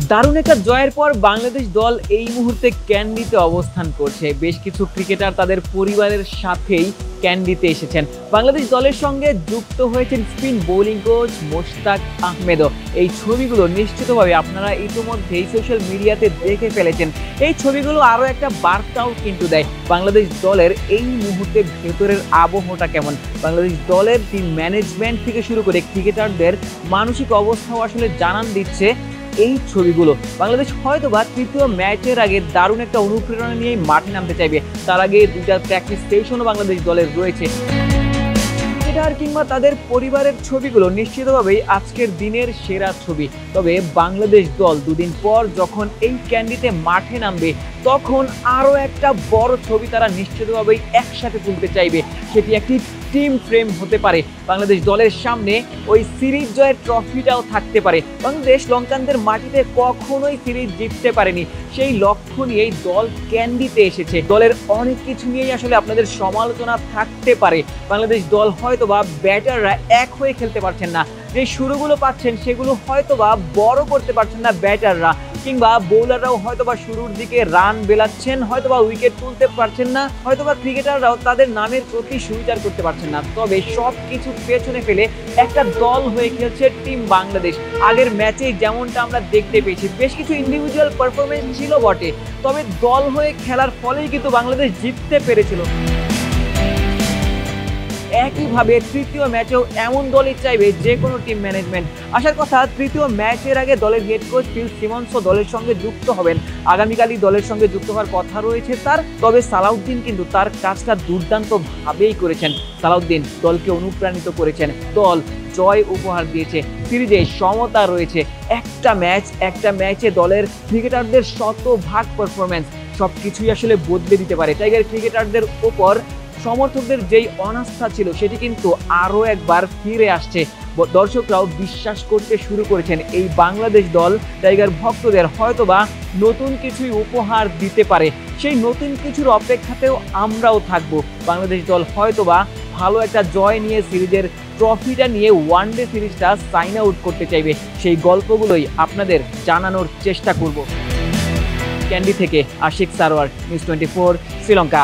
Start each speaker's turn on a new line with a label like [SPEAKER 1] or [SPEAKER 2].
[SPEAKER 1] দারুণ একটা জয়ের পর বাংলাদেশ দল এই মুহূর্তে ক্যান্ডিতে অবস্থান করছে। বেশ কিছু ক্রিকেটার তাদের পরিবারের সাথেই ক্যান্ডিতে এসেছেন। বাংলাদেশ দলের সঙ্গে যুক্ত হয়েছেন স্পিন বোলিং কোচ মোশতাক আহমেদও। এই ছবিগুলো নিশ্চিতভাবে আপনারা ইতিমধ্যেই সোশ্যাল মিডিয়াতে দেখে ফেলেছেন। এই ছবিগুলো আরও একটা বার্তাও কিন্তু দেয় বাংলাদেশ দলের এই মুহূর্তে ভেতরের আবহাওয়াটা কেমন। বাংলাদেশ দলের টিম ম্যানেজমেন্ট থেকে শুরু করে ক্রিকেটারদের মানসিক অবস্থাও আসলে জানান দিচ্ছে এই ছবিগুলো। বাংলাদেশ হয়তোবা তৃতীয় ম্যাচের আগে দারুণ একটা অনুপ্রেরণা নিয়ে মাঠে নামতে চাইবে। তার আগে দুইটা প্র্যাকটিস সেশনও বাংলাদেশ দলের রয়েছে। ক্রিকেটার কিংবা তাদের পরিবারের ছবিগুলো নিশ্চিতভাবেই আজকের দিনের সেরা ছবি। তবে বাংলাদেশ দল দুদিন পর যখন এই ক্যান্ডিতে মাঠে নামবে তখন আরও একটা বড় ছবি তারা নিশ্চিতভাবেই একসাথে তুলতে চাইবে। সেটি একটি টিম ফ্রেম হতে পারে। বাংলাদেশ দলের সামনে ওই সিরিজ জয়ের ট্রফিটাও থাকতে পারে। বাংলাদেশ লঙ্কানদের মাটিতে কখনোই সিরিজ জিততে পারেনি, সেই লক্ষ্য নিয়েই দল ক্যান্ডিতে এসেছে। দলের অনেক কিছু নিয়েই আসলে আপনাদের সমালোচনা থাকতে পারে। বাংলাদেশ দল হয়তোবা ব্যাটাররা এক হয়ে খেলতে পারছেন না, যে শুরুগুলো পাচ্ছেন সেগুলো হয়তোবা বড় করতে পারছেন না ব্যাটাররা, কিংবা বোলাররাও হয়তোবা শুরুর দিকে রান বেলাচ্ছেন, হয়তোবা উইকেট তুলতে পারছেন না, হয়তোবা ক্রিকেটাররাও তাদের নামের প্রতি সুবিচার করতে পারছেন না। তবে সব কিছু পেছনে ফেলে একটা দল হয়ে খেলছে টিম বাংলাদেশ। আগের ম্যাচে যেমনটা আমরা দেখতে পেয়েছি, বেশ কিছু ইন্ডিভিজুয়াল পারফরমেন্স ছিল বটে, তবে দল হয়ে খেলার ফলেই কিন্তু বাংলাদেশ জিততে পেরেছিল। একইভাবে তৃতীয় ম্যাচেও এমন দলই চাইবে যে কোনো টিম ম্যানেজমেন্ট। আসার কথা তৃতীয় ম্যাচের আগে দলের হেড কোচ ফিল সিমন্সও দলের সঙ্গে যুক্ত হবেন। আগামীকালই দলের সঙ্গে যুক্ত হওয়ার কথা রয়েছে তার। তবে সালাউদ্দিন কিন্তু তার কাজটা দুর্দান্তভাবেই করেছেন। সালাউদ্দিন দলকে অনুপ্রাণিত করেছেন, দল জয় উপহার দিয়েছে, সিরিজে সমতা রয়েছে। একটা ম্যাচে দলের ক্রিকেটারদের শতভাগ পারফরমেন্স সবকিছুই আসলে বদলে দিতে পারে। টাইগার ক্রিকেটারদের ওপর সমর্থকদের যেই অনাস্থা ছিল সেটি কিন্তু আরও একবার ফিরে আসছে। দর্শকরাও বিশ্বাস করতে শুরু করেছেন এই বাংলাদেশ দল টাইগার ভক্তদের হয়তোবা নতুন কিছুই উপহার দিতে পারে। সেই নতুন কিছুর অপেক্ষাতেও আমরাও থাকবো। বাংলাদেশ দল হয়তোবা ভালো একটা জয় নিয়ে সিরিজের ট্রফিটা নিয়ে ওয়ানডে সিরিজটা সাইন আউট করতে চাইবে। সেই গল্পগুলোই আপনাদের জানানোর চেষ্টা করব। ক্যান্ডি থেকে আশিক সারোয়ার, নিউজ 24, শ্রীলঙ্কা।